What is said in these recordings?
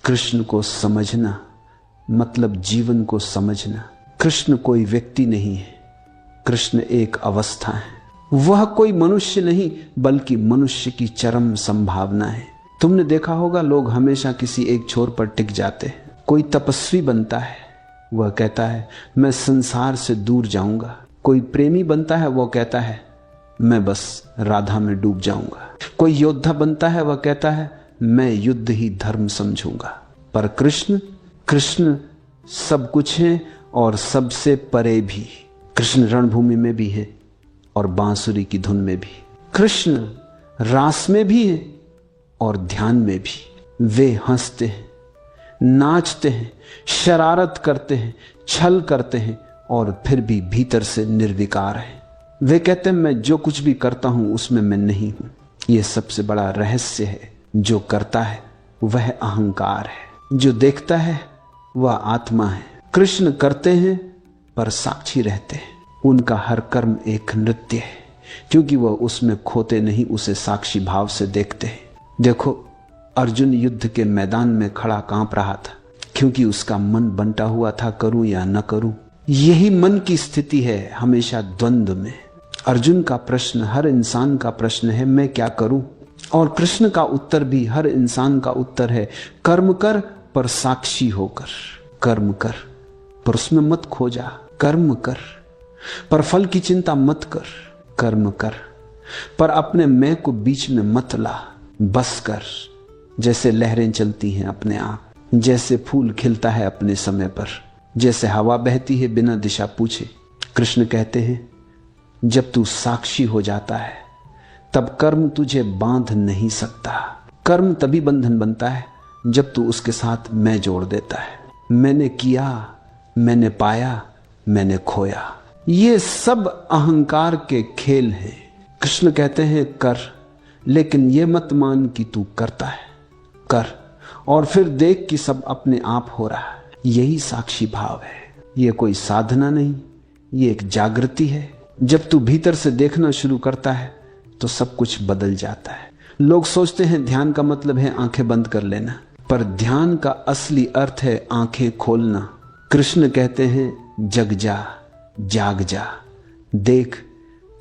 कृष्ण को समझना मतलब जीवन को समझना। कृष्ण कोई व्यक्ति नहीं है, कृष्ण एक अवस्था है। वह कोई मनुष्य नहीं बल्कि मनुष्य की चरम संभावना है। तुमने देखा होगा लोग हमेशा किसी एक छोर पर टिक जाते हैं। कोई तपस्वी बनता है, वह कहता है मैं संसार से दूर जाऊंगा। कोई प्रेमी बनता है, वह कहता है मैं बस राधा में डूब जाऊंगा। कोई योद्धा बनता है, वह कहता है मैं युद्ध ही धर्म समझूंगा। पर कृष्ण सब कुछ है और सबसे परे भी। कृष्ण रणभूमि में भी है और बांसुरी की धुन में भी। कृष्ण रास में भी है और ध्यान में भी। वे हंसते हैं, नाचते हैं, शरारत करते हैं, छल करते हैं और फिर भी भीतर से निर्विकार हैं। वे कहते हैं मैं जो कुछ भी करता हूं उसमें मैं नहीं हूं। यह सबसे बड़ा रहस्य है। जो करता है वह अहंकार है, जो देखता है वह आत्मा है। कृष्ण करते हैं पर साक्षी रहते हैं। उनका हर कर्म एक नृत्य है, क्योंकि वह उसमें खोते नहीं, उसे साक्षी भाव से देखते हैं। देखो अर्जुन युद्ध के मैदान में खड़ा कांप रहा था, क्योंकि उसका मन बंटा हुआ था करूं या न करूं। यही मन की स्थिति है हमेशा द्वंद्व में। अर्जुन का प्रश्न हर इंसान का प्रश्न है, मैं क्या करूं? और कृष्ण का उत्तर भी हर इंसान का उत्तर है, कर्म कर पर साक्षी होकर। कर्म कर पर उसमें मत खो जा। कर्म कर पर फल की चिंता मत कर। कर्म कर पर अपने मैं को बीच में मत ला। बस कर। जैसे लहरें चलती हैं अपने आप, जैसे फूल खिलता है अपने समय पर, जैसे हवा बहती है बिना दिशा पूछे। कृष्ण कहते हैं जब तू साक्षी हो जाता है तब कर्म तुझे बांध नहीं सकता। कर्म तभी बंधन बनता है जब तू उसके साथ मैं जोड़ देता है। मैंने किया, मैंने पाया, मैंने खोया, ये सब अहंकार के खेल हैं। कृष्ण कहते हैं कर, लेकिन ये मत मान कि तू करता है। कर और फिर देख कि सब अपने आप हो रहा है। यही साक्षी भाव है। ये कोई साधना नहीं, ये एक जागृति है। जब तू भीतर से देखना शुरू करता है तो सब कुछ बदल जाता है। लोग सोचते हैं ध्यान का मतलब है आंखें बंद कर लेना, पर ध्यान का असली अर्थ है आंखें खोलना। कृष्ण कहते हैं जग जा, जाग जा, देख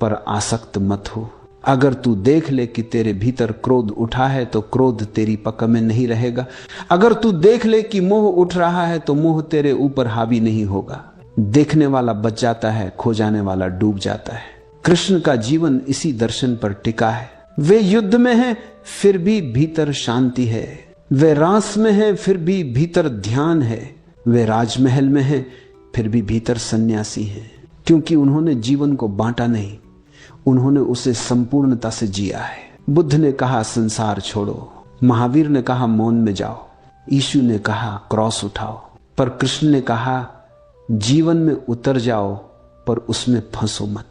पर आसक्त मत हो। अगर तू देख ले कि तेरे भीतर क्रोध उठा है तो क्रोध तेरी पकड़ में नहीं रहेगा। अगर तू देख ले कि मोह उठ रहा है तो मोह तेरे ऊपर हावी नहीं होगा। देखने वाला बच जाता है, खो जाने वाला डूब जाता है। कृष्ण का जीवन इसी दर्शन पर टिका है। वे युद्ध में हैं फिर भी भीतर शांति है। वे रास में हैं फिर भी भीतर ध्यान है। वे राजमहल में हैं फिर भी भीतर सन्यासी हैं, क्योंकि उन्होंने जीवन को बांटा नहीं, उन्होंने उसे संपूर्णता से जिया है। बुद्ध ने कहा संसार छोड़ो, महावीर ने कहा मौन में जाओ, यीशु ने कहा क्रॉस उठाओ, पर कृष्ण ने कहा जीवन में उतर जाओ पर उसमें फंसो मत।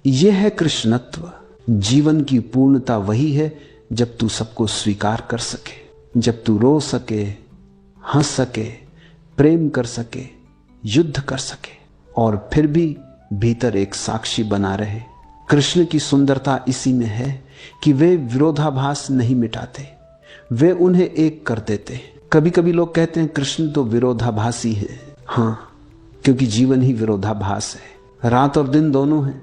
यह है कृष्णत्व। जीवन की पूर्णता वही है जब तू सबको स्वीकार कर सके, जब तू रो सके, हंस सके, प्रेम कर सके, युद्ध कर सके और फिर भी भीतर एक साक्षी बना रहे। कृष्ण की सुंदरता इसी में है कि वे विरोधाभास नहीं मिटाते, वे उन्हें एक कर देते। कभी कभी लोग कहते हैं कृष्ण तो विरोधाभासी है। हाँ, क्योंकि जीवन ही विरोधाभास है। रात और दिन दोनों हैं,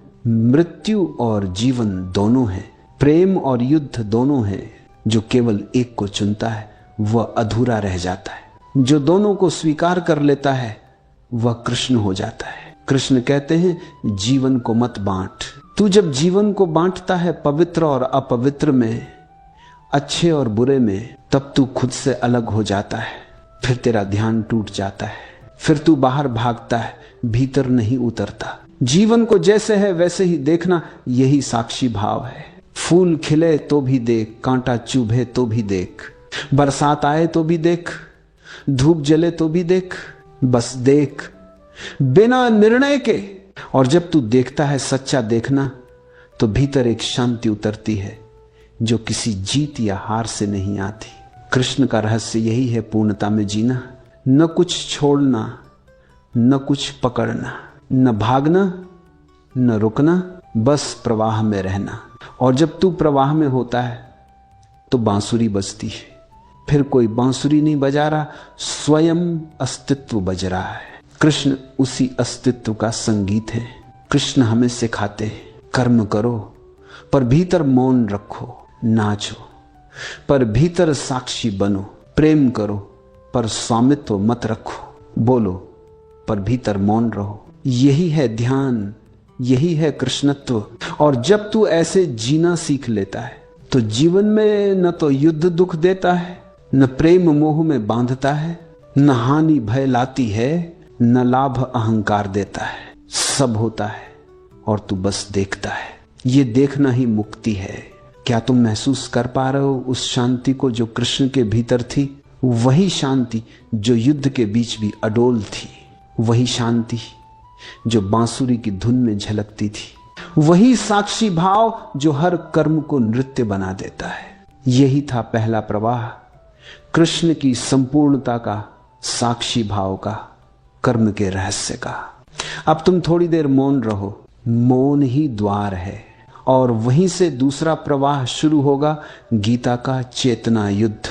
मृत्यु और जीवन दोनों हैं, प्रेम और युद्ध दोनों हैं। जो केवल एक को चुनता है वह अधूरा रह जाता है। जो दोनों को स्वीकार कर लेता है वह कृष्ण हो जाता है। कृष्ण कहते हैं जीवन को मत बांट। तू जब जीवन को बांटता है पवित्र और अपवित्र में, अच्छे और बुरे में, तब तू खुद से अलग हो जाता है। फिर तेरा ध्यान टूट जाता है, फिर तू बाहर भागता है, भीतर नहीं उतरता। जीवन को जैसे है वैसे ही देखना, यही साक्षी भाव है। फूल खिले तो भी देख, कांटा चुभे तो भी देख, बरसात आए तो भी देख, धूप जले तो भी देख, बस देख बिना निर्णय के। और जब तू देखता है सच्चा देखना, तो भीतर एक शांति उतरती है जो किसी जीत या हार से नहीं आती। कृष्ण का रहस्य यही है, पूर्णता में जीना, न कुछ छोड़ना, न कुछ पकड़ना, न भागना, न रुकना, बस प्रवाह में रहना। और जब तू प्रवाह में होता है तो बांसुरी बजती है, फिर कोई बांसुरी नहीं बजा रहा, स्वयं अस्तित्व बज रहा है। कृष्ण उसी अस्तित्व का संगीत है। कृष्ण हमें सिखाते हैं, कर्म करो पर भीतर मौन रखो, नाचो पर भीतर साक्षी बनो, प्रेम करो पर स्वामित्व मत रखो, बोलो पर भीतर मौन रहो। यही है ध्यान, यही है कृष्णत्व। और जब तू ऐसे जीना सीख लेता है तो जीवन में न तो युद्ध दुख देता है, न प्रेम मोह में बांधता है, न हानि भय लाती है, न लाभ अहंकार देता है। सब होता है और तू बस देखता है। ये देखना ही मुक्ति है। क्या तुम महसूस कर पा रहे हो उस शांति को जो कृष्ण के भीतर थी? वही शांति जो युद्ध के बीच भी अडोल थी, वही शांति जो बांसुरी की धुन में झलकती थी, वही साक्षी भाव जो हर कर्म को नृत्य बना देता है। यही था पहला प्रवाह कृष्ण की संपूर्णता का, साक्षी भाव का, कर्म के रहस्य का। अब तुम थोड़ी देर मौन रहो। मौन ही द्वार है और वहीं से दूसरा प्रवाह शुरू होगा, गीता का चेतना युद्ध।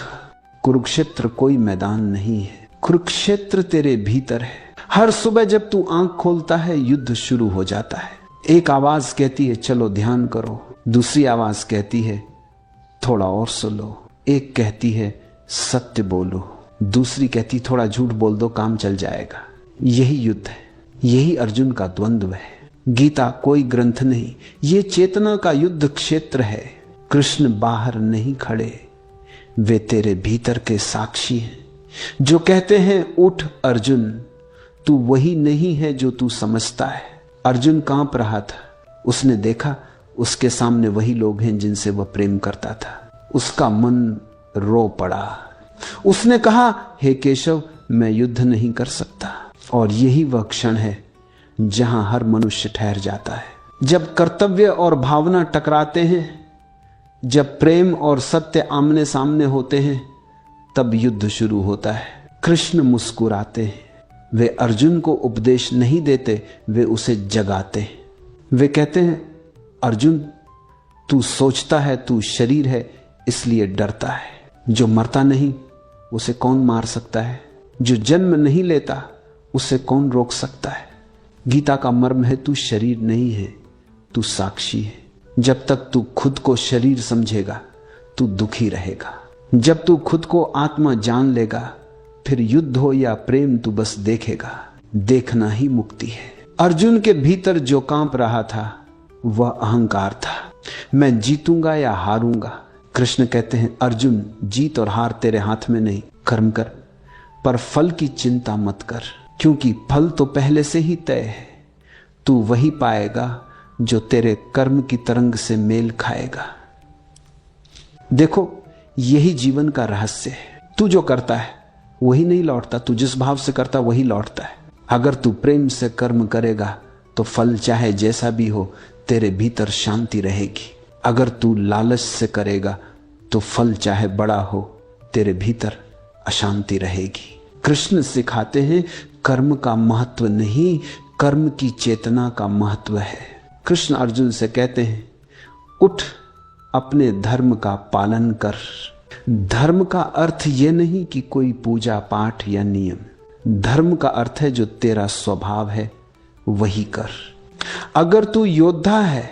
कुरुक्षेत्र कोई मैदान नहीं है, कुरुक्षेत्र तेरे भीतर है। हर सुबह जब तू आंख खोलता है युद्ध शुरू हो जाता है। एक आवाज कहती है चलो ध्यान करो, दूसरी आवाज कहती है थोड़ा और सुनो, एक कहती है सत्य बोलो, दूसरी कहती थोड़ा झूठ बोल दो काम चल जाएगा। यही युद्ध है, यही अर्जुन का द्वंद्व है। गीता कोई ग्रंथ नहीं, ये चेतना का युद्ध क्षेत्र है। कृष्ण बाहर नहीं खड़े, वे तेरे भीतर के साक्षी हैं जो कहते हैं उठ अर्जुन, तू वही नहीं है जो तू समझता है। अर्जुन कांप रहा था, उसने देखा उसके सामने वही लोग हैं जिनसे वह प्रेम करता था। उसका मन रो पड़ा। उसने कहा हे केशव, मैं युद्ध नहीं कर सकता। और यही वह क्षण है जहां हर मनुष्य ठहर जाता है। जब कर्तव्य और भावना टकराते हैं, जब प्रेम और सत्य आमने सामने होते हैं, तब युद्ध शुरू होता है। कृष्ण मुस्कुराते हैं। वे अर्जुन को उपदेश नहीं देते, वे उसे जगाते हैं। वे कहते हैं अर्जुन, तू सोचता है तू शरीर है इसलिए डरता है। जो मरता नहीं उसे कौन मार सकता है? जो जन्म नहीं लेता उसे कौन रोक सकता है? गीता का मर्म है तू शरीर नहीं है, तू साक्षी है। जब तक तू खुद को शरीर समझेगा तू दुखी रहेगा। जब तू खुद को आत्मा जान लेगा, फिर युद्ध हो या प्रेम तू बस देखेगा। देखना ही मुक्ति है। अर्जुन के भीतर जो कांप रहा था वह अहंकार था। मैं जीतूंगा या हारूंगा। कृष्ण कहते हैं अर्जुन, जीत और हार तेरे हाथ में नहीं, कर्म कर पर फल की चिंता मत कर, क्योंकि फल तो पहले से ही तय है। तू वही पाएगा जो तेरे कर्म की तरंग से मेल खाएगा। देखो, यही जीवन का रहस्य है। तू जो करता है वही नहीं लौटता, तू जिस भाव से करता वही लौटता है। अगर तू प्रेम से कर्म करेगा तो फल चाहे जैसा भी हो तेरे भीतर शांति रहेगी। अगर तू लालच से करेगा तो फल चाहे बड़ा हो तेरे भीतर अशांति रहेगी। कृष्ण सिखाते हैं कर्म का महत्व नहीं, कर्म की चेतना का महत्व है। कृष्ण अर्जुन से कहते हैं उठ, अपने धर्म का पालन कर। धर्म का अर्थ यह नहीं कि कोई पूजा पाठ या नियम। धर्म का अर्थ है जो तेरा स्वभाव है वही कर। अगर तू योद्धा है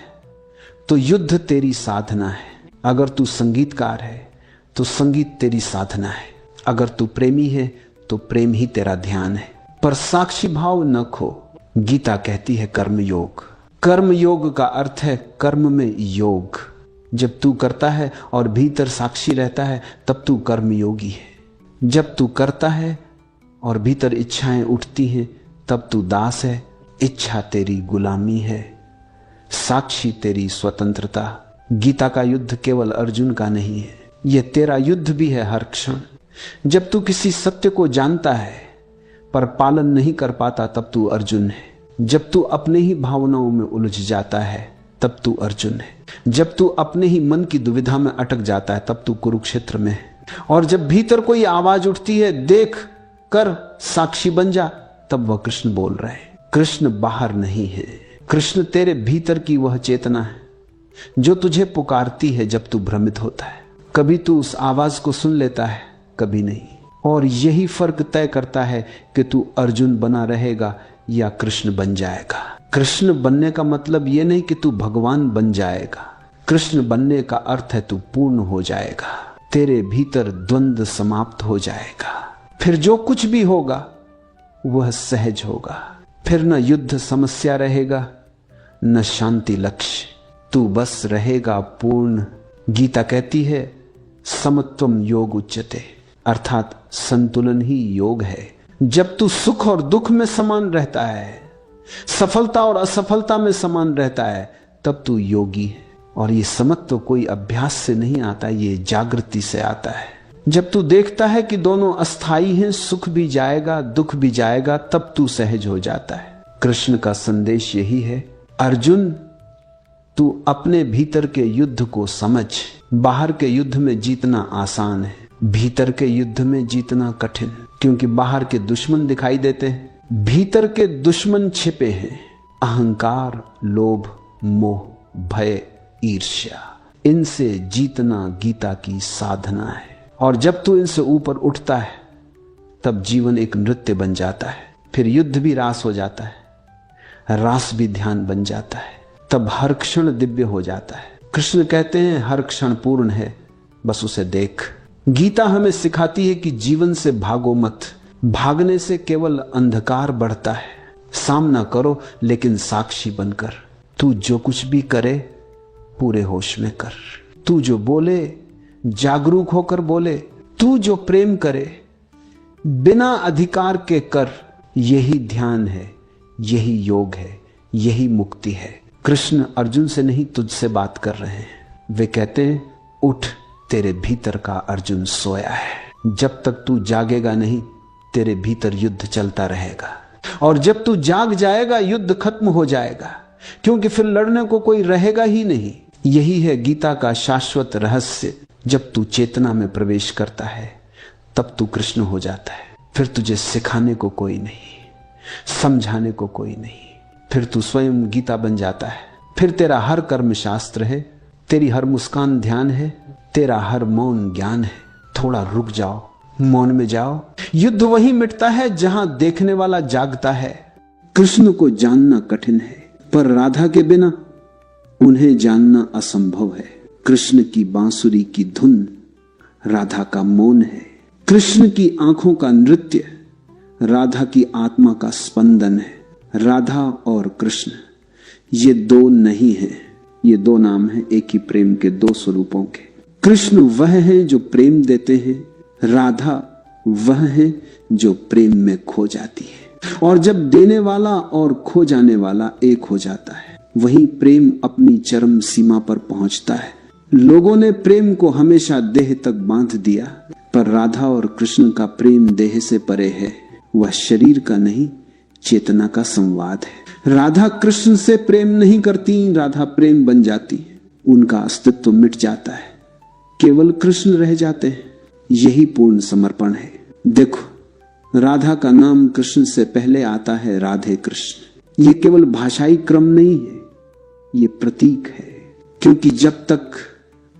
तो युद्ध तेरी साधना है। अगर तू संगीतकार है तो संगीत तेरी साधना है। अगर तू प्रेमी है तो प्रेम ही तेरा ध्यान है। पर साक्षी भाव न खो। गीता कहती है कर्म योग। कर्म योग का अर्थ है कर्म में योग। जब तू करता है और भीतर साक्षी रहता है तब तू कर्म योगी है। जब तू करता है और भीतर इच्छाएं उठती हैं तब तू दास है। इच्छा तेरी गुलामी है, साक्षी तेरी स्वतंत्रता। गीता का युद्ध केवल अर्जुन का नहीं है, यह तेरा युद्ध भी है हर क्षण। जब तू किसी सत्य को जानता है पर पालन नहीं कर पाता तब तू अर्जुन है। जब तू अपने ही भावनाओं में उलझ जाता है तब तू अर्जुन है। जब तू अपने ही मन की दुविधा में अटक जाता है तब तू कुरुक्षेत्र में है। और जब भीतर कोई आवाज उठती है देख कर साक्षी बन जा, तब वह कृष्ण बोल रहे हैं। कृष्ण बाहर नहीं है, कृष्ण तेरे भीतर की वह चेतना है जो तुझे पुकारती है जब तू भ्रमित होता है। कभी तू उस आवाज को सुन लेता है, कभी नहीं। और यही फर्क तय करता है कि तू अर्जुन बना रहेगा या कृष्ण बन जाएगा। कृष्ण बनने का मतलब यह नहीं कि तू भगवान बन जाएगा। कृष्ण बनने का अर्थ है तू पूर्ण हो जाएगा, तेरे भीतर द्वंद्व समाप्त हो जाएगा। फिर जो कुछ भी होगा वह सहज होगा। फिर न युद्ध समस्या रहेगा, न शांति लक्ष्य, तू बस रहेगा पूर्ण। गीता कहती है समत्वम योग उच्यते, अर्थात संतुलन ही योग है। जब तू सुख और दुख में समान रहता है, सफलता और असफलता में समान रहता है, तब तू योगी है। और ये समत्व कोई अभ्यास से नहीं आता, ये जागृति से आता है। जब तू देखता है कि दोनों अस्थाई हैं, सुख भी जाएगा दुख भी जाएगा, तब तू सहज हो जाता है। कृष्ण का संदेश यही है, अर्जुन तू अपने भीतर के युद्ध को समझ। बाहर के युद्ध में जीतना आसान है, भीतर के युद्ध में जीतना कठिन। क्योंकि बाहर के दुश्मन दिखाई देते हैं, भीतर के दुश्मन छिपे हैं। अहंकार, लोभ, मोह, भय, ईर्ष्या, इनसे जीतना गीता की साधना है। और जब तू इनसे ऊपर उठता है तब जीवन एक नृत्य बन जाता है। फिर युद्ध भी रास हो जाता है, रास भी ध्यान बन जाता है। तब हर क्षण दिव्य हो जाता है। कृष्ण कहते हैं हर क्षण पूर्ण है, बस उसे देख। गीता हमें सिखाती है कि जीवन से भागो मत, भागने से केवल अंधकार बढ़ता है। सामना करो लेकिन साक्षी बनकर। तू जो कुछ भी करे पूरे होश में कर। तू जो बोले जागरूक होकर बोले। तू जो प्रेम करे बिना अधिकार के कर। यही ध्यान है, यही योग है, यही मुक्ति है। कृष्ण अर्जुन से नहीं तुझसे बात कर रहे हैं। वे कहते हैं उठ, तेरे भीतर का अर्जुन सोया है। जब तक तू जागेगा नहीं, तेरे भीतर युद्ध चलता रहेगा। और जब तू जाग जाएगा युद्ध खत्म हो जाएगा, क्योंकि फिर लड़ने को कोई रहेगा ही नहीं। यही है गीता का शाश्वत रहस्य। जब तू चेतना में प्रवेश करता है तब तू कृष्ण हो जाता है। फिर तुझे सिखाने को कोई नहीं, समझाने को कोई नहीं। फिर तू स्वयं गीता बन जाता है। फिर तेरा हर कर्म शास्त्र है, तेरी हर मुस्कान ध्यान है, तेरा हर मौन ज्ञान है। थोड़ा रुक जाओ, मौन में जाओ। युद्ध वहीं मिटता है जहां देखने वाला जागता है। कृष्ण को जानना कठिन है, पर राधा के बिना उन्हें जानना असंभव है। कृष्ण की बांसुरी की धुन राधा का मौन है। कृष्ण की आंखों का नृत्य राधा की आत्मा का स्पंदन है। राधा और कृष्ण ये दो नहीं है, ये दो नाम हैं एक ही प्रेम के, दो स्वरूपों के। कृष्ण वह है जो प्रेम देते हैं, राधा वह है जो प्रेम में खो जाती है। और जब देने वाला और खो जाने वाला एक हो जाता है, वही प्रेम अपनी चरम सीमा पर पहुंचता है। लोगों ने प्रेम को हमेशा देह तक बांध दिया, पर राधा और कृष्ण का प्रेम देह से परे है। वह शरीर का नहीं, चेतना का संवाद है। राधा कृष्ण से प्रेम नहीं करती, राधा प्रेम बन जाती है। उनका अस्तित्व मिट जाता है, केवल कृष्ण रह जाते हैं। यही पूर्ण समर्पण है। देखो, राधा का नाम कृष्ण से पहले आता है राधे कृष्ण। ये केवल भाषाई क्रम नहीं है, ये प्रतीक है। क्योंकि जब तक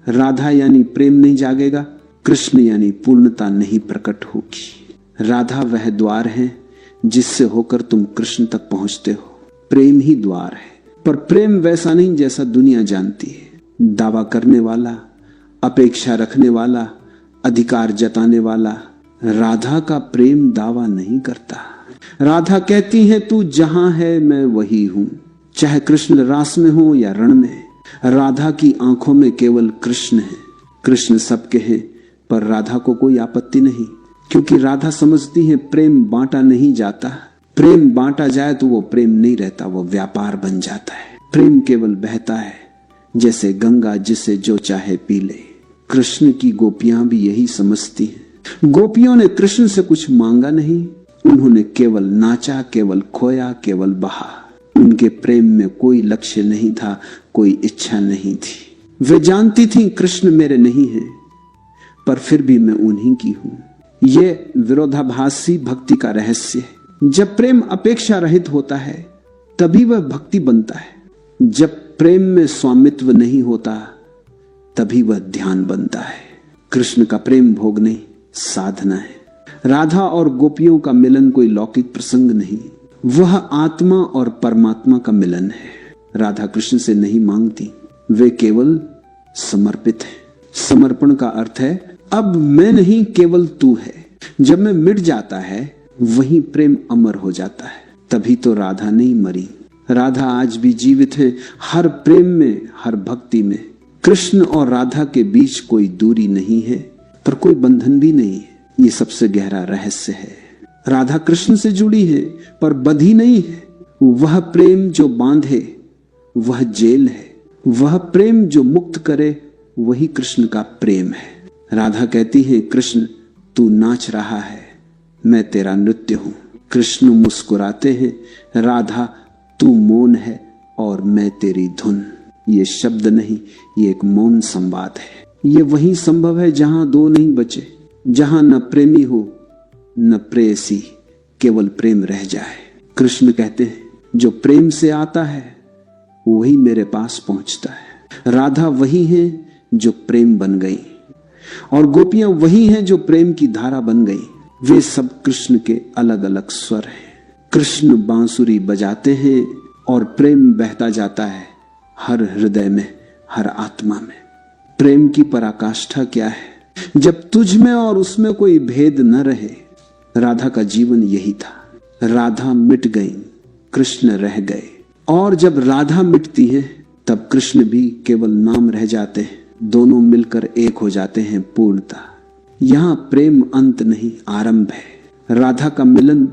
राधा यानी प्रेम नहीं जागेगा, कृष्ण यानी पूर्णता नहीं प्रकट होगी। राधा वह द्वार है जिससे होकर तुम कृष्ण तक पहुंचते हो। प्रेम ही द्वार है, पर प्रेम वैसा नहीं जैसा दुनिया जानती है। दावा करने वाला, अपेक्षा रखने वाला, अधिकार जताने वाला। राधा का प्रेम दावा नहीं करता। राधा कहती है तू जहां है मैं वही हूं, चाहे कृष्ण रास में हो या रण में। राधा की आंखों में केवल कृष्ण है। कृष्ण सबके हैं, पर राधा को कोई आपत्ति नहीं, क्योंकि राधा समझती है प्रेम बांटा नहीं जाता। प्रेम बांटा जाए तो वो प्रेम नहीं रहता, वो व्यापार बन जाता है। प्रेम केवल बहता है, जैसे गंगा जिसे जो चाहे पी ले। कृष्ण की गोपियां भी यही समझती हैं। गोपियों ने कृष्ण से कुछ मांगा नहीं, उन्होंने केवल नाचा, केवल खोया, केवल बहा। उनके प्रेम में कोई लक्ष्य नहीं था, कोई इच्छा नहीं थी। वे जानती थीं कृष्ण मेरे नहीं है, पर फिर भी मैं उन्हीं की हूं। ये विरोधाभासी भक्ति का रहस्य है। जब प्रेम अपेक्षा रहित होता है तभी वह भक्ति बनता है। जब प्रेम में स्वामित्व नहीं होता तभी वह ध्यान बनता है। कृष्ण का प्रेम भोग नहीं, साधना है। राधा और गोपियों का मिलन कोई लौकिक प्रसंग नहीं, वह आत्मा और परमात्मा का मिलन है। राधा कृष्ण से नहीं मांगती, वे केवल समर्पित हैं। समर्पण का अर्थ है अब मैं नहीं, केवल तू है। जब मैं मिट जाता है वही प्रेम अमर हो जाता है। तभी तो राधा नहीं मरी, राधा आज भी जीवित है। हर प्रेम में, हर भक्ति में कृष्ण और राधा के बीच कोई दूरी नहीं है, पर कोई बंधन भी नहीं है। ये सबसे गहरा रहस्य है। राधा कृष्ण से जुड़ी है पर बंधी नहीं है। वह प्रेम जो बांधे वह जेल है, वह प्रेम जो मुक्त करे वही कृष्ण का प्रेम है। राधा कहती है, कृष्ण तू नाच रहा है, मैं तेरा नृत्य हूं। कृष्ण मुस्कुराते हैं, राधा तू मौन है और मैं तेरी धुन। ये शब्द नहीं, ये एक मौन संवाद है। ये वही संभव है जहां दो नहीं बचे, जहां न प्रेमी हो न प्रेयसी, केवल प्रेम रह जाए। कृष्ण कहते हैं जो प्रेम से आता है वही मेरे पास पहुंचता है। राधा वही है जो प्रेम बन गई और गोपियां वही हैं जो प्रेम की धारा बन गई। वे सब कृष्ण के अलग अलग स्वर हैं। कृष्ण बांसुरी बजाते हैं और प्रेम बहता जाता है हर हृदय में, हर आत्मा में। प्रेम की पराकाष्ठा क्या है? जब तुझ में और उसमें कोई भेद न रहे। राधा का जीवन यही था। राधा मिट गई, कृष्ण रह गए। और जब राधा मिटती है तब कृष्ण भी केवल नाम रह जाते हैं। दोनों मिलकर एक हो जाते हैं पूर्णता। यहां प्रेम अंत नहीं, आरंभ है। राधा का मिलन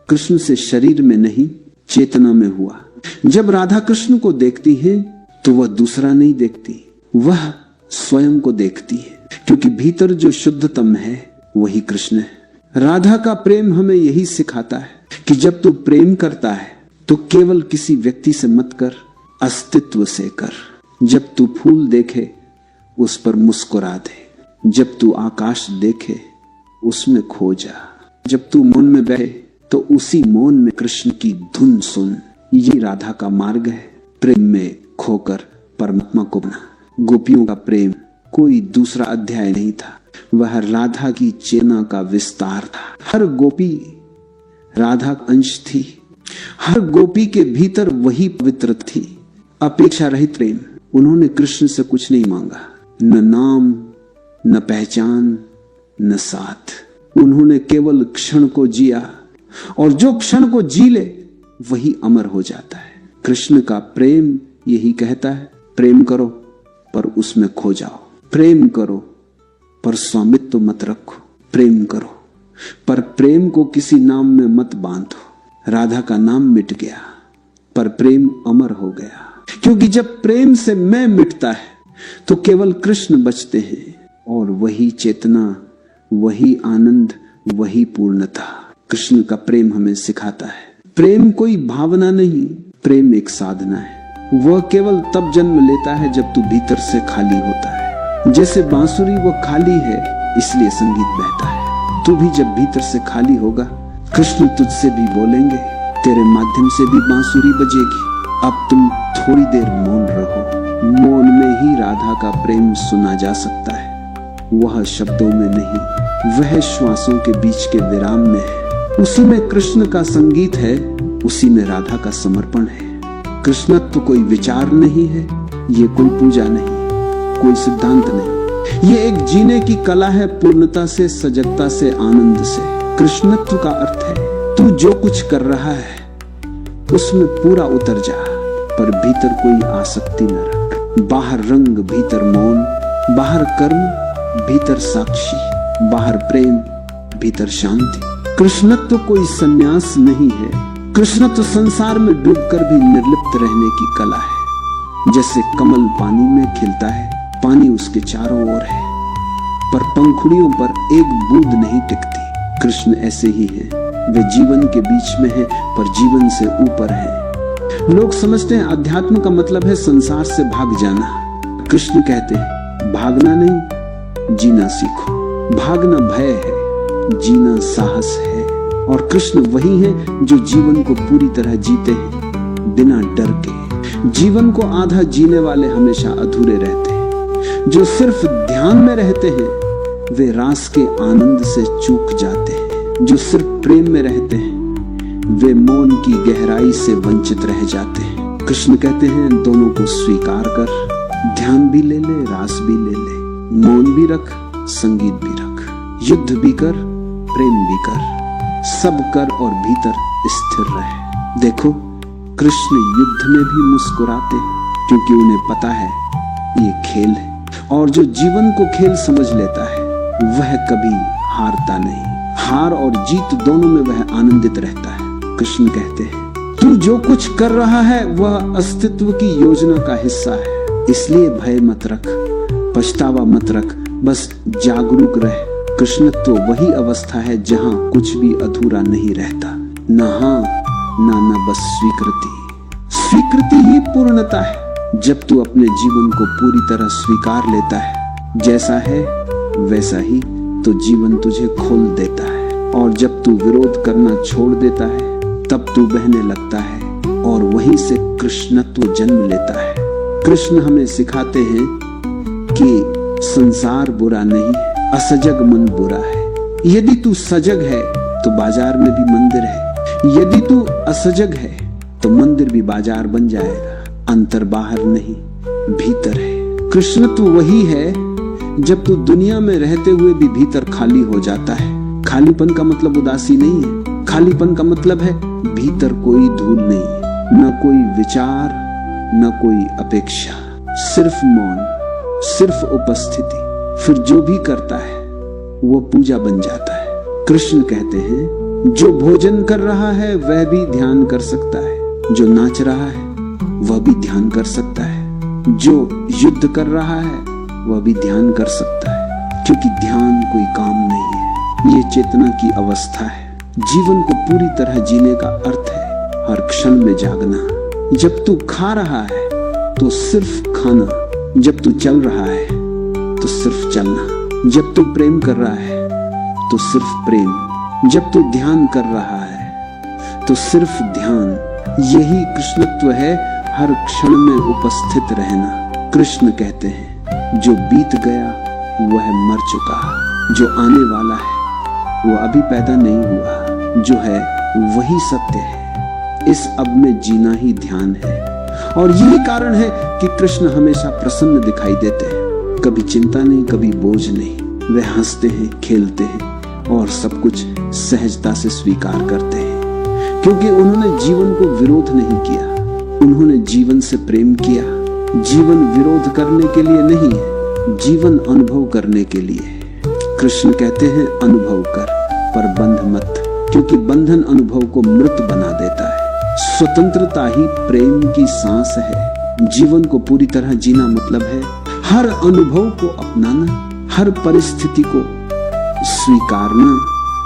कृष्ण से शरीर में नहीं, चेतना में हुआ। जब राधा कृष्ण को देखती है तो वह दूसरा नहीं देखती, वह स्वयं को देखती है, क्योंकि भीतर जो शुद्धतम है वही कृष्ण है। राधा का प्रेम हमें यही सिखाता है कि जब तू प्रेम करता है तो केवल किसी व्यक्ति से मत कर, अस्तित्व से कर। जब तू फूल देखे उस पर मुस्कुरा दे, जब तू आकाश देखे उसमें खो जा, जब तू मौन में बैठे तो उसी मौन में कृष्ण की धुन सुन। ये राधा का मार्ग है, प्रेम में खोकर परमात्मा को बना। गोपियों का प्रेम कोई दूसरा अध्याय नहीं था, वह राधा की चेतना का विस्तार था। हर गोपी राधा का अंश थी, हर गोपी के भीतर वही पवित्र थी। अपेक्षा रहित प्रेम। उन्होंने कृष्ण से कुछ नहीं मांगा, न नाम, न पहचान, न साथ। उन्होंने केवल क्षण को जिया, और जो क्षण को जी ले वही अमर हो जाता है। कृष्ण का प्रेम यही कहता है, प्रेम करो पर उसमें खो जाओ। प्रेम करो पर स्वामित्व मत रखो। प्रेम करो पर प्रेम को किसी नाम में मत बांधो। राधा का नाम मिट गया पर प्रेम अमर हो गया, क्योंकि जब प्रेम से मैं मिटता है तो केवल कृष्ण बचते हैं, और वही चेतना, वही आनंद, वही पूर्णता। कृष्ण का प्रेम हमें सिखाता है प्रेम कोई भावना नहीं, प्रेम एक साधना है। वह केवल तब जन्म लेता है जब तू भीतर से खाली होता है। जैसे बांसुरी वो खाली है इसलिए संगीत बहता है। तू भी जब भीतर से खाली होगा, कृष्ण तुझसे भी बोलेंगे, तेरे माध्यम से भी बांसुरी बजेगी। अब तुम थोड़ी देर मौन रहो। मौन में ही राधा का प्रेम सुना जा सकता है, वह शब्दों में नहीं, वह श्वासों के बीच के विराम में है। उसी में कृष्ण का संगीत है, उसी में राधा का समर्पण है। कृष्णत्व कोई विचार नहीं है, ये कोई पूजा नहीं, कोई सिद्धांत नहीं। ये एक जीने की कला है, पूर्णता से, सजगता से, आनंद से। कृष्णत्व का अर्थ है तू जो कुछ कर रहा है उसमें पूरा उतर जा, पर भीतर कोई आसक्ति न रख। बाहर रंग, भीतर मौन, बाहर कर्म, भीतर साक्षी, बाहर प्रेम, भीतर शांति। कृष्णत्व कोई संन्यास नहीं है। कृष्णत्व संसार में डूबकर भी निर्लिप्त रहने की कला है। जैसे कमल पानी में खिलता है, पानी उसके चारों ओर है, पर पंखुड़ियों पर एक बूंद नहीं टिकती। कृष्ण ऐसे ही है, वे जीवन के बीच में है पर जीवन से ऊपर है। लोग समझते हैं अध्यात्म का मतलब है संसार से भाग जाना। कृष्ण कहते हैं भागना नहीं, जीना सीखो। भागना भय है, जीना साहस है। और कृष्ण वही है जो जीवन को पूरी तरह जीते हैं, बिना डर के। जीवन को आधा जीने वाले हमेशा अधूरे रहते हैं। जो सिर्फ ध्यान में रहते हैं वे रास के आनंद से चूक जाते हैं। जो सिर्फ प्रेम में रहते हैं वे मौन की गहराई से वंचित रह जाते हैं। कृष्ण कहते हैं दोनों को स्वीकार कर, ध्यान भी ले ले, रास भी ले ले, मौन भी रख, संगीत भी रख, युद्ध भी कर, प्रेम भी कर, सब कर और भीतर स्थिर रहे। देखो कृष्ण युद्ध में भी मुस्कुराते क्योंकि उन्हें पता है ये खेल है, और जो जीवन को खेल समझ लेता है वह कभी हारता नहीं। हार और जीत दोनों में वह आनंदित रहता है। कृष्ण कहते हैं तू जो कुछ कर रहा है वह अस्तित्व की योजना का हिस्सा है, इसलिए भय मत रख, पछतावा मत रख, बस जागरूक रह। कृष्णत्व वही अवस्था है जहां कुछ भी अधूरा नहीं रहता, ना हाँ ना बस स्वीकृति। स्वीकृति ही पूर्णता है। जब तू अपने जीवन को पूरी तरह स्वीकार लेता है, जैसा है वैसा ही, तो जीवन तुझे खोल देता है। और जब तू विरोध करना छोड़ देता है तब तू बहने लगता है और वहीं से कृष्णत्व जन्म लेता है। कृष्ण हमें सिखाते हैं कि संसार बुरा नहीं, असजग मन बुरा है। यदि तू सजग है तो बाजार में भी मंदिर है, यदि तू असजग है तो मंदिर भी बाजार बन जाएगा। अंतर बाहर नहीं भीतर है। कृष्णत्व वही है जब तू दुनिया में रहते हुए भी भीतर खाली हो जाता है। खालीपन का मतलब उदासी नहीं है, खालीपन का मतलब है भीतर कोई धूल नहीं, न कोई विचार, न कोई अपेक्षा, सिर्फ मौन, सिर्फ उपस्थिति। फिर जो भी करता है वो पूजा बन जाता है। कृष्ण कहते हैं जो भोजन कर रहा है वह भी ध्यान कर सकता है, जो नाच रहा है वह भी ध्यान कर सकता है, जो युद्ध कर रहा है वह भी ध्यान कर सकता है, क्योंकि ध्यान कोई काम नहीं है, ये चेतना की अवस्था है। जीवन को पूरी तरह जीने का अर्थ है हर क्षण में जागना। जब तू खा रहा है तो सिर्फ खाना, जब तू चल रहा है तो सिर्फ चलना, जब तू प्रेम कर रहा है तो सिर्फ प्रेम, जब तू ध्यान कर रहा है तो सिर्फ ध्यान। यही कृष्णत्व है, हर क्षण में उपस्थित रहना। कृष्ण कहते हैं जो बीत गया वह मर चुका, जो आने वाला है वो अभी पैदा नहीं हुआ, जो है वही सत्य है। इस अब में जीना ही ध्यान है, और यही कारण है कि कृष्ण हमेशा प्रसन्न दिखाई देते हैं। कभी चिंता नहीं, कभी बोझ नहीं। वे हंसते हैं, खेलते हैं और सब कुछ सहजता से स्वीकार करते हैं, क्योंकि उन्होंने जीवन को विरोध नहीं किया, उन्होंने जीवन से प्रेम किया। जीवन विरोध करने के लिए नहीं है, जीवन अनुभव करने के लिए है। कृष्ण कहते हैं अनुभव कर पर बंध मत, क्योंकि बंधन अनुभव को मृत बना देता है। स्वतंत्रता ही प्रेम की सांस है। जीवन को पूरी तरह जीना मतलब है हर अनुभव को अपनाना, हर परिस्थिति को स्वीकारना,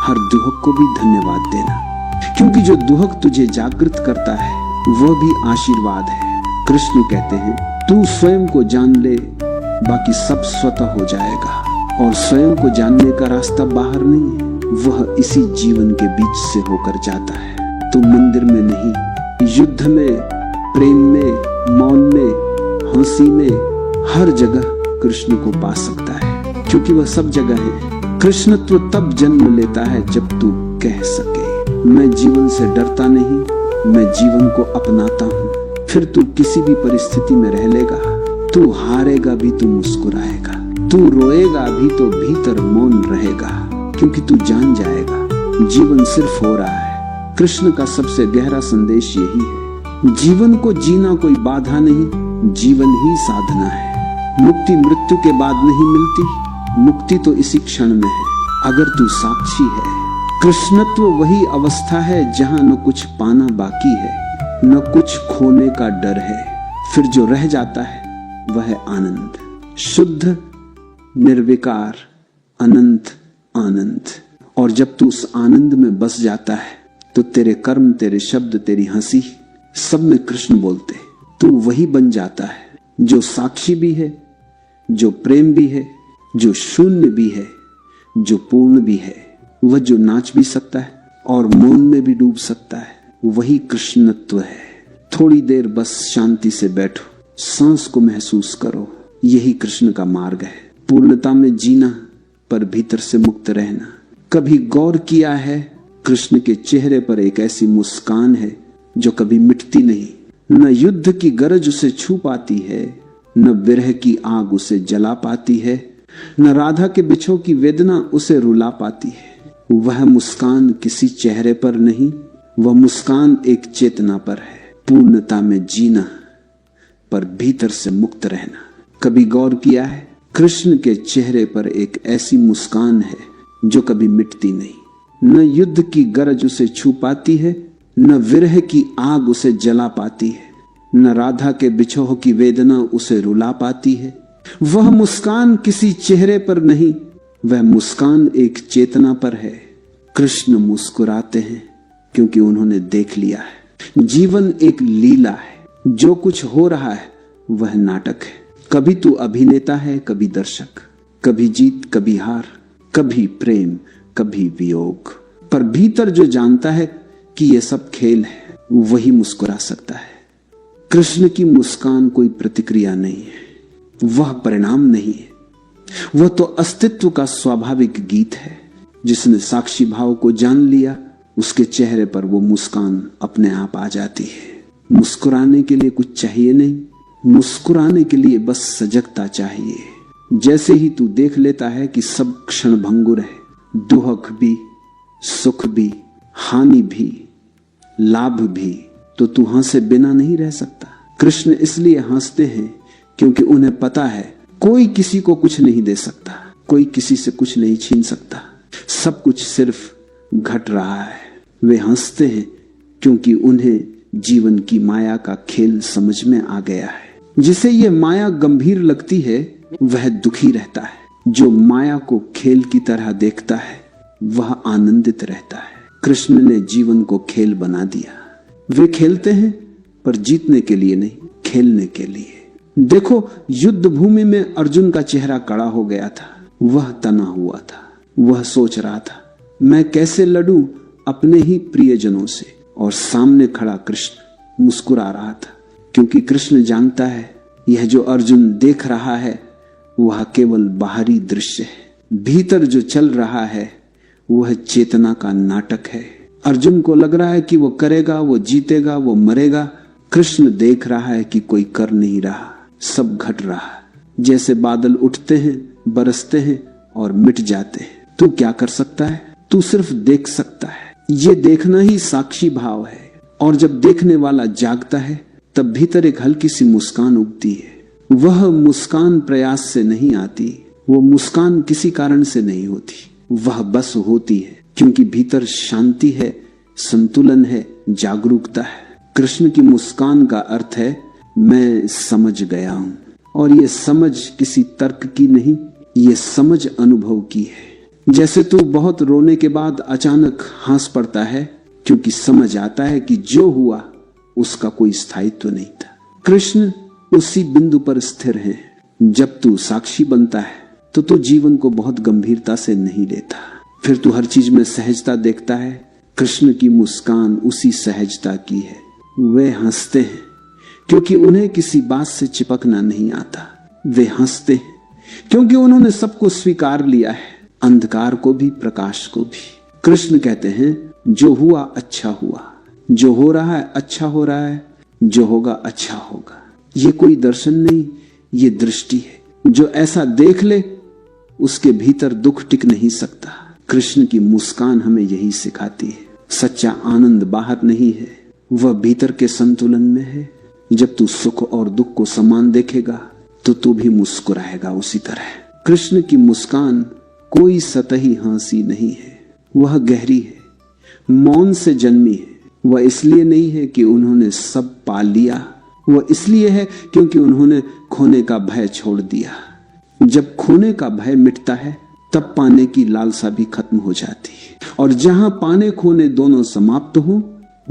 हर दुहक को भी धन्यवाद देना, क्योंकि जो दुहक तुझे जागृत करता है वह भी आशीर्वाद है। कृष्ण कहते हैं तू स्वयं को जान ले, बाकी सब स्वतः हो जाएगा। और स्वयं को जानने का रास्ता बाहर नहीं है, वह इसी जीवन के बीच से होकर जाता है। तू मंदिर में नहीं, युद्ध में, प्रेम में, मौन में, हंसी में, हर जगह कृष्ण को पा सकता है, क्योंकि वह सब जगह है। कृष्णत्व तब जन्म लेता है जब तू कह सके मैं जीवन से डरता नहीं, मैं जीवन को अपनाता हूँ। फिर तू किसी भी परिस्थिति में रह लेगा, तू हारेगा भी तो मुस्कुराएगा, तू रोएगा भी तो भीतर मौन रहेगा, क्योंकि तू जान जाएगा जीवन सिर्फ हो रहा है। कृष्ण का सबसे गहरा संदेश यही है, जीवन को जीना कोई बाधा नहीं, जीवन ही साधना है। मुक्ति मृत्यु के बाद नहीं मिलती, मुक्ति तो इसी क्षण में है, अगर तू साक्षी है। कृष्णत्व वही अवस्था है जहां न कुछ पाना बाकी है, न कुछ खोने का डर है। फिर जो रह जाता है वह आनंद, शुद्ध, निर्विकार, अनंत आनंद। और जब तू उस आनंद में बस जाता है तो तेरे कर्म, तेरे शब्द, तेरी हंसी, सब में कृष्ण बोलते। तू वही बन जाता है जो साक्षी भी है, जो प्रेम भी है, जो शून्य भी है, जो पूर्ण भी है। वह जो नाच भी सकता है और मौन में भी डूब सकता है, वही कृष्णत्व है। थोड़ी देर बस शांति से बैठो, सांस को महसूस करो, यही कृष्ण का मार्ग है। पूर्णता में जीना पर भीतर से मुक्त रहना। कभी गौर किया है, कृष्ण के चेहरे पर एक ऐसी मुस्कान है जो कभी मिटती नहीं। न युद्ध की गरज उसे छू पाती है, न विरह की आग उसे जला पाती है, न राधा के बिछोह की वेदना उसे रुला पाती है। वह मुस्कान किसी चेहरे पर नहीं, वह मुस्कान एक चेतना पर है। पूर्णता में जीना पर भीतर से मुक्त रहना। कभी गौर किया है, कृष्ण के चेहरे पर एक ऐसी मुस्कान है जो कभी मिटती नहीं। न युद्ध की गरज उसे छू पाती है, न विरह की आग उसे जला पाती है, न राधा के बिछोह की वेदना उसे रुला पाती है। वह मुस्कान किसी चेहरे पर नहीं, वह मुस्कान एक चेतना पर है। कृष्ण मुस्कुराते हैं क्योंकि उन्होंने देख लिया है जीवन एक लीला है। जो कुछ हो रहा है वह नाटक है। कभी तू अभिनेता है, कभी दर्शक, कभी जीत कभी हार, कभी प्रेम कभी वियोग। पर भीतर जो जानता है कि यह सब खेल है, वही मुस्कुरा सकता है। कृष्ण की मुस्कान कोई प्रतिक्रिया नहीं है, वह परिणाम नहीं है, वह तो अस्तित्व का स्वाभाविक गीत है। जिसने साक्षी भाव को जान लिया, उसके चेहरे पर वो मुस्कान अपने आप आ जाती है। मुस्कुराने के लिए कुछ चाहिए नहीं, मुस्कुराने के लिए बस सजगता चाहिए। जैसे ही तू देख लेता है कि सब क्षण भंगुर है, दुख भी, सुख भी, हानि भी, लाभ भी, तो तू हंसे बिना नहीं रह सकता। कृष्ण इसलिए हंसते हैं क्योंकि उन्हें पता है कोई किसी को कुछ नहीं दे सकता, कोई किसी से कुछ नहीं छीन सकता, सब कुछ सिर्फ घट रहा है। वे हंसते हैं क्योंकि उन्हें जीवन की माया का खेल समझ में आ गया है। जिसे ये माया गंभीर लगती है वह दुखी रहता है, जो माया को खेल की तरह देखता है वह आनंदित रहता है। कृष्ण ने जीवन को खेल बना दिया। वे खेलते हैं पर जीतने के लिए नहीं, खेलने के लिए। देखो, युद्ध भूमि में अर्जुन का चेहरा कड़ा हो गया था, वह तना हुआ था, वह सोच रहा था मैं कैसे लड़ूं अपने ही प्रियजनों से, और सामने खड़ा कृष्ण मुस्कुरा रहा था, क्योंकि कृष्ण जानता है यह जो अर्जुन देख रहा है वह केवल बाहरी दृश्य है, भीतर जो चल रहा है वह चेतना का नाटक है। अर्जुन को लग रहा है कि वो करेगा, वो जीतेगा, वो मरेगा। कृष्ण देख रहा है कि कोई कर नहीं रहा, सब घट रहा है। जैसे बादल उठते हैं, बरसते हैं और मिट जाते हैं। तू क्या कर सकता है? तू सिर्फ देख सकता है। ये देखना ही साक्षी भाव है। और जब देखने वाला जागता है तब भीतर एक हल्की सी मुस्कान उगती है। वह मुस्कान प्रयास से नहीं आती, वो मुस्कान किसी कारण से नहीं होती, वह बस होती है क्योंकि भीतर शांति है, संतुलन है, जागरूकता है। कृष्ण की मुस्कान का अर्थ है मैं समझ गया हूं, और ये समझ किसी तर्क की नहीं, ये समझ अनुभव की है। जैसे तू बहुत रोने के बाद अचानक हंस पड़ता है क्योंकि समझ आता है कि जो हुआ उसका कोई स्थायित्व नहीं था। कृष्ण उसी बिंदु पर स्थिर है। जब तू साक्षी बनता है तो तू जीवन को बहुत गंभीरता से नहीं लेता, फिर तू हर चीज में सहजता देखता है। कृष्ण की मुस्कान उसी सहजता की है। वे हंसते हैं क्योंकि उन्हें किसी बात से चिपकना नहीं आता। वे हंसते हैं क्योंकि उन्होंने सबको स्वीकार लिया है, अंधकार को भी, प्रकाश को भी। कृष्ण कहते हैं जो हुआ अच्छा हुआ, जो हो रहा है अच्छा हो रहा है, जो होगा अच्छा होगा। ये कोई दर्शन नहीं, ये दृष्टि है। जो ऐसा देख ले उसके भीतर दुख टिक नहीं सकता। कृष्ण की मुस्कान हमें यही सिखाती है। सच्चा आनंद बाहर नहीं है, वह भीतर के संतुलन में है। जब तू सुख और दुख को समान देखेगा तो तू भी मुस्कुराएगा उसी तरह। कृष्ण की मुस्कान कोई सतही हंसी नहीं है, वह गहरी है, मौन से जन्मी है। वह इसलिए नहीं है कि उन्होंने सब पा लिया, वह इसलिए है क्योंकि उन्होंने खोने का भय छोड़ दिया। जब खोने का भय मिटता है तब पाने की लालसा भी खत्म हो जाती है, और जहां पाने खोने दोनों समाप्त हो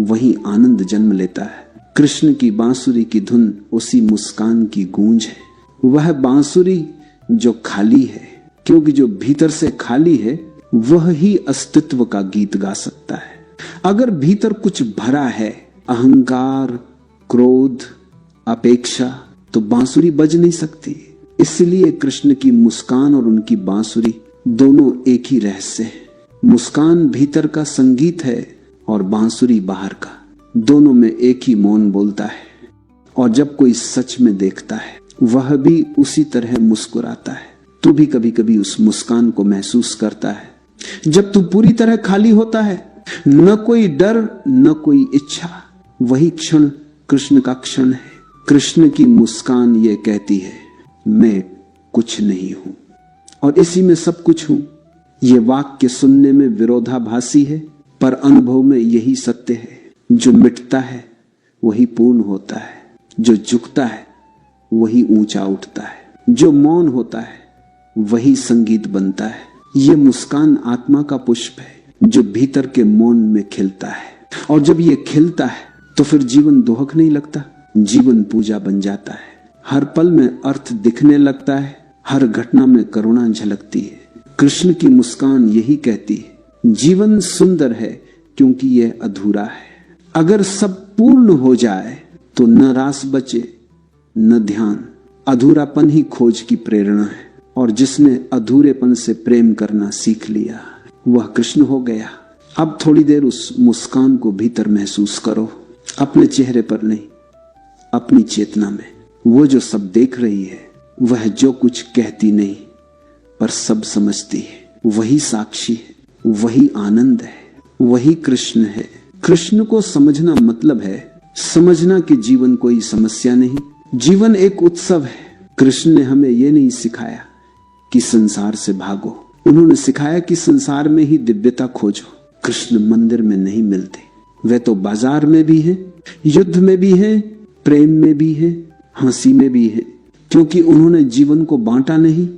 वहीं आनंद जन्म लेता है। कृष्ण की बांसुरी की धुन उसी मुस्कान की गूंज है। वह बांसुरी जो खाली है, क्योंकि जो भीतर से खाली है वह ही अस्तित्व का गीत गा सकता है। अगर भीतर कुछ भरा है, अहंकार, क्रोध, अपेक्षा, तो बांसुरी बज नहीं सकती। इसलिए कृष्ण की मुस्कान और उनकी बांसुरी दोनों एक ही रहस्य है। मुस्कान भीतर का संगीत है और बांसुरी बाहर का। दोनों में एक ही मौन बोलता है। और जब कोई सच में देखता है वह भी उसी तरह मुस्कुराता है। तू भी कभी कभी उस मुस्कान को महसूस करता है। जब तू पूरी तरह खाली होता है, न कोई डर न कोई इच्छा, वही क्षण कृष्ण का क्षण है। कृष्ण की मुस्कान ये कहती है, मैं कुछ नहीं हूं और इसी में सब कुछ हूं। ये वाक्य सुनने में विरोधाभासी है, पर अनुभव में यही सत्य है। जो मिटता है वही पूर्ण होता है, जो झुकता है वही ऊंचा उठता है, जो मौन होता है वही संगीत बनता है। ये मुस्कान आत्मा का पुष्प है जो भीतर के मौन में खिलता है। और जब ये खिलता है तो फिर जीवन दोहक नहीं लगता, जीवन पूजा बन जाता है। हर पल में अर्थ दिखने लगता है, हर घटना में करुणा झलकती है। कृष्ण की मुस्कान यही कहती है, जीवन सुंदर है क्योंकि यह अधूरा है। अगर सब पूर्ण हो जाए तो न रास बचे न ध्यान। अधूरापन ही खोज की प्रेरणा है और जिसने अधूरेपन से प्रेम करना सीख लिया वह कृष्ण हो गया। अब थोड़ी देर उस मुस्कान को भीतर महसूस करो, अपने चेहरे पर नहीं, अपनी चेतना में। वो जो सब देख रही है, वह जो कुछ कहती नहीं पर सब समझती है, वही साक्षी है, वही आनंद है, वही कृष्ण है। कृष्ण को समझना मतलब है समझना कि जीवन कोई समस्या नहीं, जीवन एक उत्सव है। कृष्ण ने हमें यह नहीं सिखाया कि संसार से भागो, उन्होंने सिखाया कि संसार में ही दिव्यता खोजो। कृष्ण मंदिर में नहीं मिलते, वे तो बाजार में भी हैं, युद्ध में भी हैं, प्रेम में भी हैं, हंसी में भी हैं, क्योंकि उन्होंने जीवन को बांटा नहीं,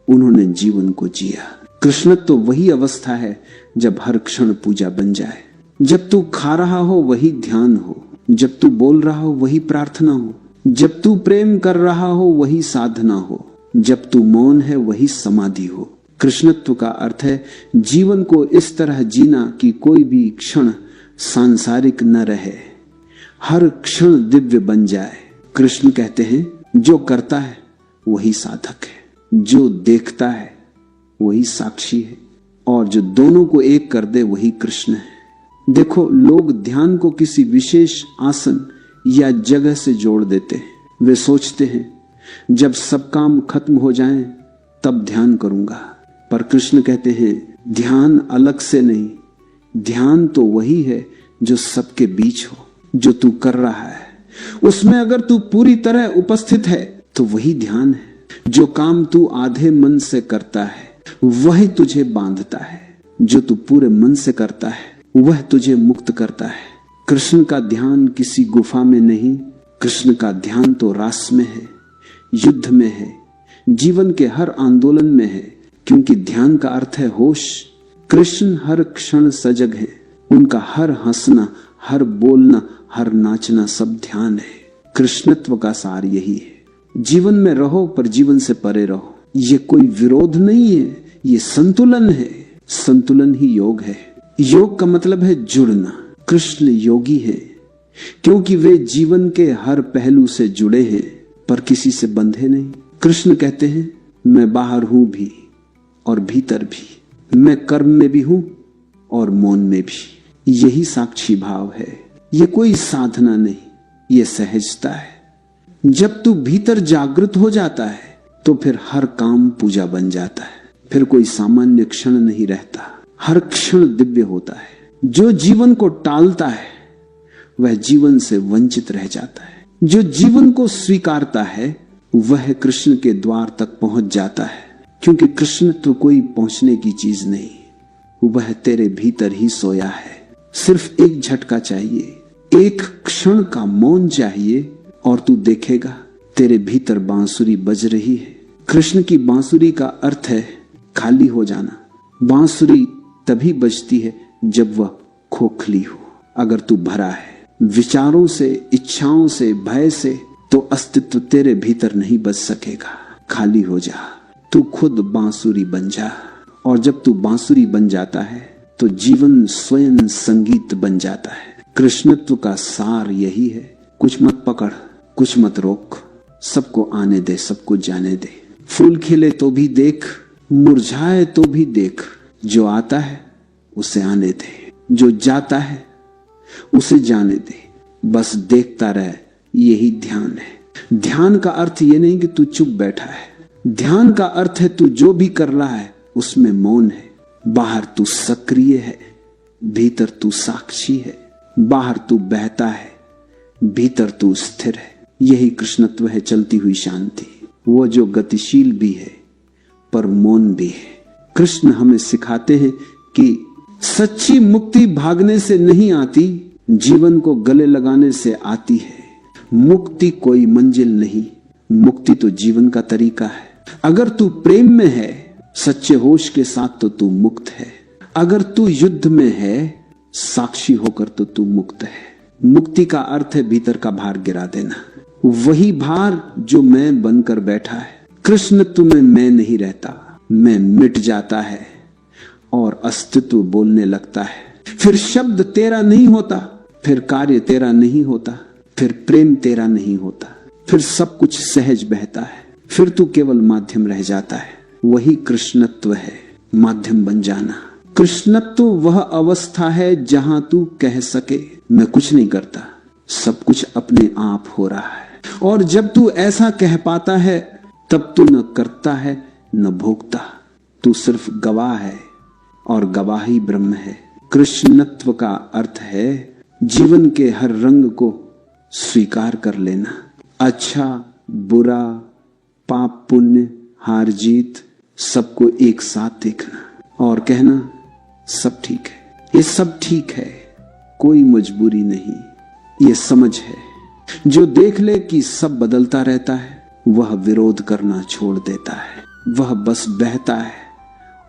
उन्होंने जीवन को जिया। कृष्ण तो वही अवस्था है जब हर क्षण पूजा बन जाए। जब तू खा रहा हो वही ध्यान हो, जब तू बोल रहा हो वही प्रार्थना हो, जब तू प्रेम कर रहा हो वही साधना हो, जब तू मौन है वही समाधि हो। कृष्णत्व का अर्थ है जीवन को इस तरह जीना कि कोई भी क्षण सांसारिक न रहे, हर क्षण दिव्य बन जाए। कृष्ण कहते हैं जो करता है वही साधक है, जो देखता है वही साक्षी है, और जो दोनों को एक कर दे वही कृष्ण है। देखो, लोग ध्यान को किसी विशेष आसन या जगह से जोड़ देते हैं। वे सोचते हैं जब सब काम खत्म हो जाएं तब ध्यान करूंगा, पर कृष्ण कहते हैं ध्यान अलग से नहीं, ध्यान तो वही है जो सबके बीच हो, जो तू कर रहा है उसमें अगर तू पूरी तरह उपस्थित है तो वही ध्यान है। जो काम तू आधे मन से करता है वही तुझे बांधता है, जो तू पूरे मन से करता है वह तुझे मुक्त करता है। कृष्ण का ध्यान किसी गुफा में नहीं, कृष्ण का ध्यान तो रास में है, युद्ध में है, जीवन के हर आंदोलन में है, क्योंकि ध्यान का अर्थ है होश। कृष्ण हर क्षण सजग है, उनका हर हंसना, हर बोलना, हर नाचना सब ध्यान है। कृष्णत्व का सार यही है, जीवन में रहो पर जीवन से परे रहो। ये कोई विरोध नहीं है, ये संतुलन है। संतुलन ही योग है। योग का मतलब है जुड़ना। कृष्ण योगी है क्योंकि वे जीवन के हर पहलू से जुड़े हैं पर किसी से बंधे नहीं। कृष्ण कहते हैं मैं बाहर हूं भी और भीतर भी, मैं कर्म में भी हूं और मौन में भी। यही साक्षी भाव है। ये कोई साधना नहीं, ये सहजता है। जब तू भीतर जागृत हो जाता है तो फिर हर काम पूजा बन जाता है, फिर कोई सामान्य क्षण नहीं रहता, हर क्षण दिव्य होता है। जो जीवन को टालता है वह जीवन से वंचित रह जाता है, जो जीवन को स्वीकारता है वह कृष्ण के द्वार तक पहुंच जाता है, क्योंकि कृष्ण तो कोई पहुंचने की चीज नहीं, वह तेरे भीतर ही सोया है। सिर्फ एक झटका चाहिए, एक क्षण का मौन चाहिए और तू देखेगा तेरे भीतर बांसुरी बज रही है। कृष्ण की बांसुरी का अर्थ है खाली हो जाना। बांसुरी तभी बजती है जब वह खोखली हो। अगर तू भरा है विचारों से, इच्छाओं से, भय से, तो अस्तित्व तेरे भीतर नहीं बज सकेगा। खाली हो जा, तू खुद बांसुरी बन जा, और जब तू बांसुरी बन जाता है तो जीवन स्वयं संगीत बन जाता है। कृष्णत्व का सार यही है, कुछ मत पकड़, कुछ मत रोक, सबको आने दे, सबको जाने दे। फूल खिले तो भी देख, मुरझाए तो भी देख, जो आता है उसे आने दे, जो जाता है उसे जाने दे, बस देखता रहे, यही ध्यान है। ध्यान का अर्थ ये नहीं कि तू चुप बैठा है, ध्यान का अर्थ है तू जो भी कर रहा है उसमें मौन है। बाहर तू सक्रिय है, भीतर तू साक्षी है। बाहर तू बहता है, भीतर तू स्थिर है। यही कृष्णत्व है, चलती हुई शांति। वो जो गतिशील भी है पर मौन भी है। कृष्ण हमें सिखाते हैं कि सच्ची मुक्ति भागने से नहीं आती, जीवन को गले लगाने से आती है। मुक्ति कोई मंजिल नहीं, मुक्ति तो जीवन का तरीका है। अगर तू प्रेम में है सच्चे होश के साथ तो तू मुक्त है। अगर तू युद्ध में है साक्षी होकर तो तू मुक्त है। मुक्ति का अर्थ है भीतर का भार गिरा देना, वही भार जो मैं बनकर बैठा है। कृष्णत्व में मैं नहीं रहता, मैं मिट जाता है और अस्तित्व बोलने लगता है। फिर शब्द तेरा नहीं होता, फिर कार्य तेरा नहीं होता, फिर प्रेम तेरा नहीं होता, फिर सब कुछ सहज बहता है, फिर तू केवल माध्यम रह जाता है। वही कृष्णत्व है, माध्यम बन जाना। कृष्णत्व वह अवस्था है जहां तू कह सके मैं कुछ नहीं करता, सब कुछ अपने आप हो रहा है। और जब तू ऐसा कह पाता है तब तू न करता है न भोगता, तू सिर्फ गवाह है और गवाही ब्रह्म है। कृष्णत्व का अर्थ है जीवन के हर रंग को स्वीकार कर लेना। अच्छा बुरा, पाप पुण्य, हार जीत, सबको एक साथ देखना और कहना सब ठीक है। ये सब ठीक है, कोई मजबूरी नहीं, ये समझ है। जो देख ले कि सब बदलता रहता है वह विरोध करना छोड़ देता है, वह बस बहता है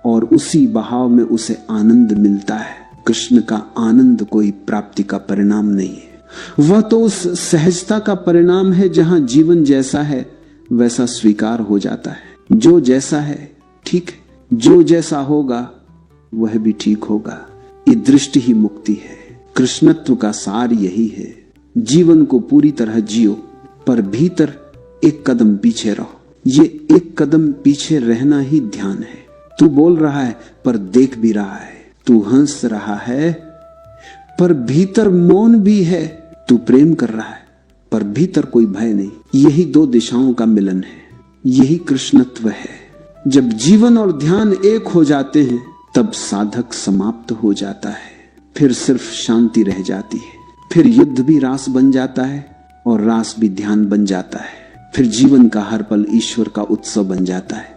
और उसी बहाव में उसे आनंद मिलता है। कृष्ण का आनंद कोई प्राप्ति का परिणाम नहीं है, वह तो उस सहजता का परिणाम है जहां जीवन जैसा है वैसा स्वीकार हो जाता है। जो जैसा है ठीक है, जो जैसा होगा वह भी ठीक होगा। ये दृष्टि ही मुक्ति है। कृष्णत्व का सार यही है, जीवन को पूरी तरह जियो पर भीतर एक कदम पीछे रहो। ये एक कदम पीछे रहना ही ध्यान है। तू बोल रहा है पर देख भी रहा है, तू हंस रहा है पर भीतर मौन भी है, तू प्रेम कर रहा है पर भीतर कोई भय नहीं। यही दो दिशाओं का मिलन है, यही कृष्णत्व है। जब जीवन और ध्यान एक हो जाते हैं तब साधक समाप्त हो जाता है, फिर सिर्फ शांति रह जाती है। फिर युद्ध भी रास बन जाता है और रास भी ध्यान बन जाता है। फिर जीवन का हर पल ईश्वर का उत्सव बन जाता है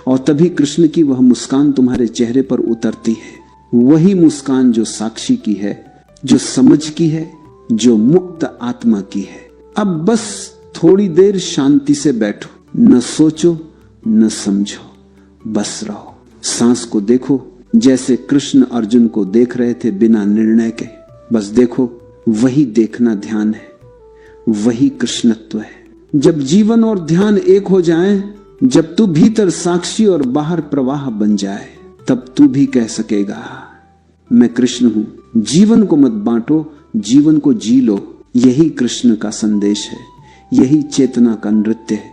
और तभी कृष्ण की वह मुस्कान तुम्हारे चेहरे पर उतरती है। वही मुस्कान जो साक्षी की है, जो समझ की है, जो मुक्त आत्मा की है। अब बस थोड़ी देर शांति से बैठो, न सोचो न समझो, बस रहो। सांस को देखो जैसे कृष्ण अर्जुन को देख रहे थे बिना निर्णय के। बस देखो, वही देखना ध्यान है, वही कृष्णत्व है। जब जीवन और ध्यान एक हो जाएं, जब तू भीतर साक्षी और बाहर प्रवाह बन जाए, तब तू भी कह सकेगा मैं कृष्ण हूं। जीवन को मत बांटो, जीवन को जी लो। यही कृष्ण का संदेश है, यही चेतना का नृत्य है।